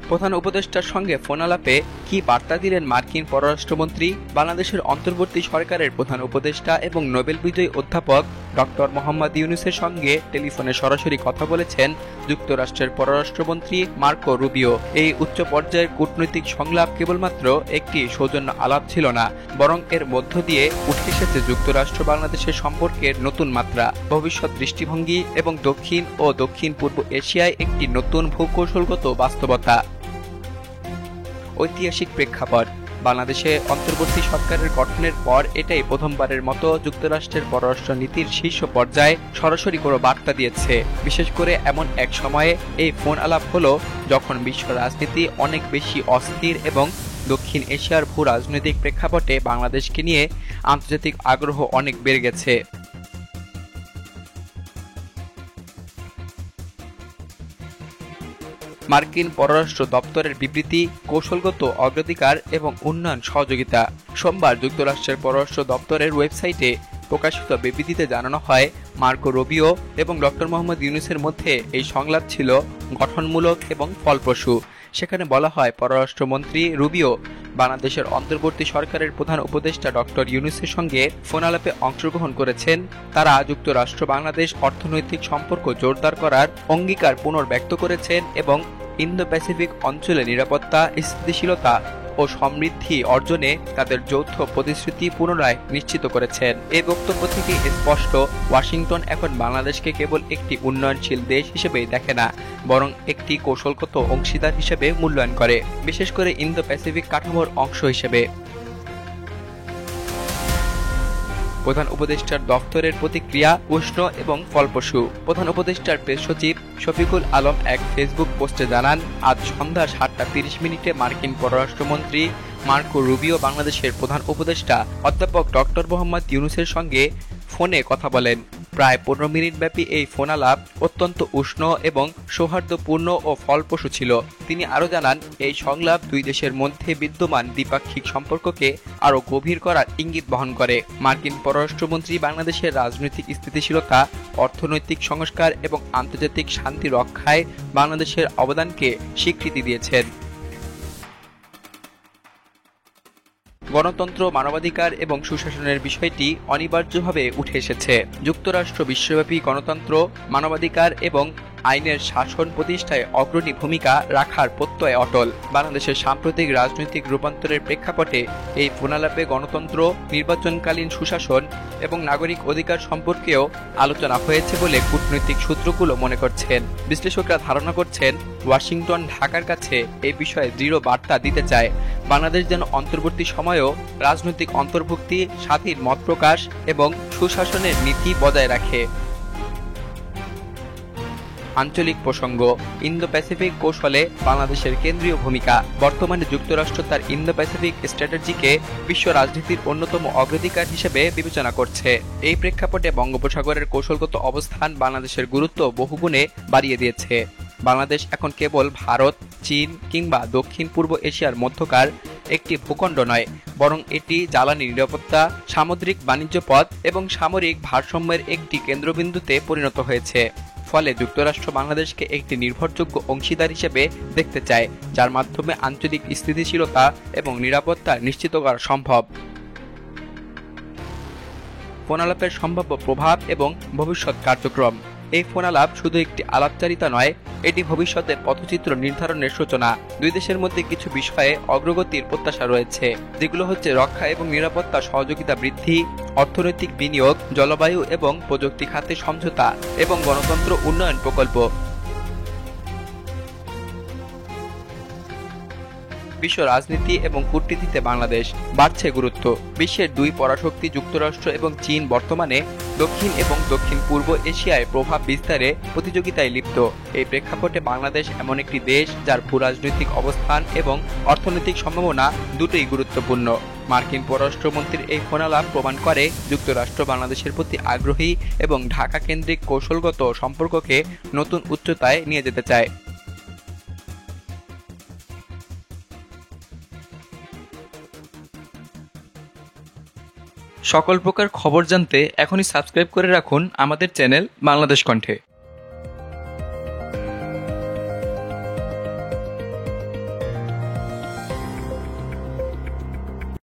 প্রধান উপদেষ্টার সঙ্গে ফোন আলাপে কি বার্তা দিলেন মার্কিন পররাষ্ট্রমন্ত্রী? বাংলাদেশের অন্তর্বর্তী সরকারের প্রধান উপদেষ্টা এবং নোবেল বিজয়ী অধ্যাপক ডক্টর মোহাম্মদ ইউনূসের সঙ্গে টেলিফোনে সরাসরি কথা বলেছেন যুক্তরাষ্ট্রের পররাষ্ট্রমন্ত্রী মার্কো রুবিও। এই উচ্চ পর্যায়ের কূটনৈতিক সংলাপ কেবলমাত্র একটি সৌজন্য আলাপ ছিল না, বরং এর মধ্য দিয়ে উঠে এসেছে যুক্তরাষ্ট্র বাংলাদেশের সম্পর্কের নতুন মাত্রা, ভবিষ্যৎ দৃষ্টিভঙ্গি এবং দক্ষিণ ও দক্ষিণ পূর্ব এশিয়ায় একটি নতুন ভূকৌশলগত বাস্তবতা। ঐতিহাসিক প্রেক্ষাপট: বাংলাদেশে অন্তর্বর্তী সরকারের গঠনের পর এটাই প্রথমবারের মতো যুক্তরাষ্ট্রের পররাষ্ট্র নীতির শীর্ষ পর্যায়ে সরাসরি কোনো বার্তা দিয়েছে। বিশেষ করে এমন এক সময়ে এই ফোন আলাপ হলো যখন বিশ্ব রাজনীতি অনেক বেশি অস্থির এবং দক্ষিণ এশিয়ার ভূ রাজনৈতিক প্রেক্ষাপটে বাংলাদেশকে নিয়ে আন্তর্জাতিক আগ্রহ অনেক বেড়ে গেছে। মার্কিন পররাষ্ট্র দপ্তরের বিবৃতি, কৌশলগত অগ্রাধিকার এবং উন্নয়ন সহযোগিতা। সোমবার যুক্তরাষ্ট্রের পররাষ্ট্র দপ্তরের ওয়েবসাইটে প্রকাশিত বিবৃতিতে জানানো হয়, মার্কো রুবিও এবং ডক্টর মোহাম্মদ ইউনূসের মধ্যে এই সংলাপ ছিল গঠনমূলক এবং ফলপ্রসূ। সেখানে বলা হয়, পররাষ্ট্রমন্ত্রী রুবিও বাংলাদেশের অন্তর্বর্তী সরকারের প্রধান উপদেষ্টা ডক্টর ইউনূসের সঙ্গে ফোন আলাপে অংশগ্রহণ করেছেন। তারা যুক্তরাষ্ট্র বাংলাদেশ অর্থনৈতিক সম্পর্ক জোরদার করার অঙ্গীকার পুনর্ব্যক্ত করেছেন এবং ইন্দো প্যাসিফিক অঞ্চলে নিরাপত্তা, স্থিতিশীলতা ও সমৃদ্ধি অর্জনে তাদের যৌথ প্রতিশ্রুতি পুনরায় নিশ্চিত করেছেন। এই বক্তব্য থেকে স্পষ্ট, ওয়াশিংটন এখন বাংলাদেশকে কেবল একটি উন্নয়নশীল দেশ হিসেবেই দেখে না, বরং একটি কৌশলগত অংশীদার হিসেবে মূল্যায়ন করে, বিশেষ করে ইন্দো প্যাসিফিক কাঠামোর অংশ হিসেবে। প্রধান উপদেষ্টার দফতরের প্রতিক্রিয়া উষ্ণ এবং ফলপ্রসূ। প্রধান উপদেষ্টার প্রেস সচিব শফিকুল আলম এক ফেসবুক পোস্টে জানান, আজ সন্ধ্যা 7টা 30 মার্কিন পররাষ্ট্রমন্ত্রী মার্কো রুবিও বাংলাদেশের প্রধান উপদেষ্টা অধ্যাপক ডক্টর মোহাম্মদ ইউনূসের সঙ্গে ফোনে কথা বলেন। প্রায় 15 মিনিট ব্যাপী এই ফোন আলাপ অত্যন্ত উষ্ণ এবং সৌহার্দ্যপূর্ণ ও ফলপ্রসূ ছিল। তিনি আরও জানান, এই সংলাপ দুই দেশের মধ্যে বিদ্যমান দ্বিপাক্ষিক সম্পর্ককে আরও গভীর করার ইঙ্গিত বহন করে। মার্কিন পররাষ্ট্রমন্ত্রী বাংলাদেশের রাজনৈতিক স্থিতিশীলতা, অর্থনৈতিক সংস্কার এবং আন্তর্জাতিক শান্তি রক্ষায় বাংলাদেশের অবদানকে স্বীকৃতি দিয়েছেন। গণতন্ত্র, মানবাধিকার এবং সুশাসনের বিষয়টি অনিবার্যভাবে উঠে এসেছে। যুক্তরাষ্ট্র বিশ্বব্যাপী গণতন্ত্র, মানবাধিকার এবং আইনের শাসন প্রতিষ্ঠায় অগ্রণী ভূমিকা রাখার প্রত্যয় অটল। বাংলাদেশের সাম্প্রতিক রাজনৈতিক রূপান্তরের প্রেক্ষাপটে এই ফোনালাপে গণতন্ত্র, নির্বাচনকালীন সুশাসন এবং নাগরিক অধিকার সম্পর্কেও আলোচনা হয়েছে বলে কূটনৈতিক সূত্রগুলো মনে করছেন। বিশ্লেষকরা ধারণা করছেন, ওয়াশিংটন ঢাকার কাছে এই বিষয়ে দৃঢ় বার্তা দিতে চায়, বাংলাদেশ যেন অন্তর্বর্তী সময়েও রাজনৈতিক অন্তর্ভুক্তি, স্বাধীন মত প্রকাশ এবং সুশাসনের নীতি বজায় রাখে। আঞ্চলিক প্রসঙ্গ: ইন্দো প্যাসিফিক কৌশলে বাংলাদেশের কেন্দ্রীয় ভূমিকা। বর্তমানে যুক্তরাষ্ট্র তার ইন্দো প্যাসিফিক স্ট্র্যাটেজিকে বিশ্ব রাজনীতির অন্যতম অগ্রাধিকার হিসেবে বিবেচনা করছে। এই প্রেক্ষাপটে বঙ্গোপসাগরের কৌশলগত অবস্থান বাংলাদেশের গুরুত্ব বহুগুণে বাড়িয়ে দিয়েছে। বাংলাদেশ এখন কেবল ভারত, চীন কিংবা দক্ষিণ পূর্ব এশিয়ার মধ্যকার একটি ভূখণ্ড নয়, বরং এটি জ্বালানি নিরাপত্তা, সামুদ্রিক বাণিজ্য পথ এবং সামরিক ভারসাম্যের একটি কেন্দ্রবিন্দুতে পরিণত হয়েছে। ফলে যুক্তরাষ্ট্র বাংলাদেশকে একটি নির্ভরযোগ্য অংশীদার হিসেবে দেখতে চায়, যার মাধ্যমে আঞ্চলিক স্থিতিশীলতা এবং নিরাপত্তা নিশ্চিত করা সম্ভব। ফোন আলাপের সম্ভাব্য প্রভাব এবং ভবিষ্যৎ কার্যক্রম: এই ফোন আলাপ শুধু একটি আলাপচারিতা নয়, এটি ভবিষ্যতের পথচিত্র নির্ধারণের সূচনা। দুই দেশের মধ্যে কিছু বিষয়ে অগ্রগতির প্রত্যাশা রয়েছে, যেগুলো হচ্ছে রক্ষা এবং নিরাপত্তা সহযোগিতা বৃদ্ধি, অর্থনৈতিক বিনিয়োগ, জলবায়ু এবং প্রযুক্তি খাতে সমঝোতা এবং গণতন্ত্র উন্নয়ন প্রকল্প। বিশ্ব রাজনীতি এবং কূটনীতিতে বাংলাদেশ বাড়ছে গুরুত্ব। বিশ্বের দুই পরাশক্তি যুক্তরাষ্ট্র এবং চীন বর্তমানে দক্ষিণ এবং দক্ষিণ পূর্ব এশিয়ায় প্রভাব বিস্তারে প্রতিযোগিতায় লিপ্ত। এই প্রেক্ষাপটে বাংলাদেশ এমন একটি দেশ যার ভূরাজনৈতিক অবস্থান এবং অর্থনৈতিক সম্ভাবনা দুটোই গুরুত্বপূর্ণ। মার্কিন পররাষ্ট্রমন্ত্রীর এই ফোনালাপ প্রমাণ করে যুক্তরাষ্ট্র বাংলাদেশের প্রতি আগ্রহী এবং ঢাকা কেন্দ্রিক কৌশলগত সম্পর্ককে নতুন উচ্চতায় নিয়ে যেতে চায়। সকল প্রকার খবর জানতে এখনই সাবস্ক্রাইব করে রাখুন আমাদের চ্যানেল বাংলাদেশ কণ্ঠে।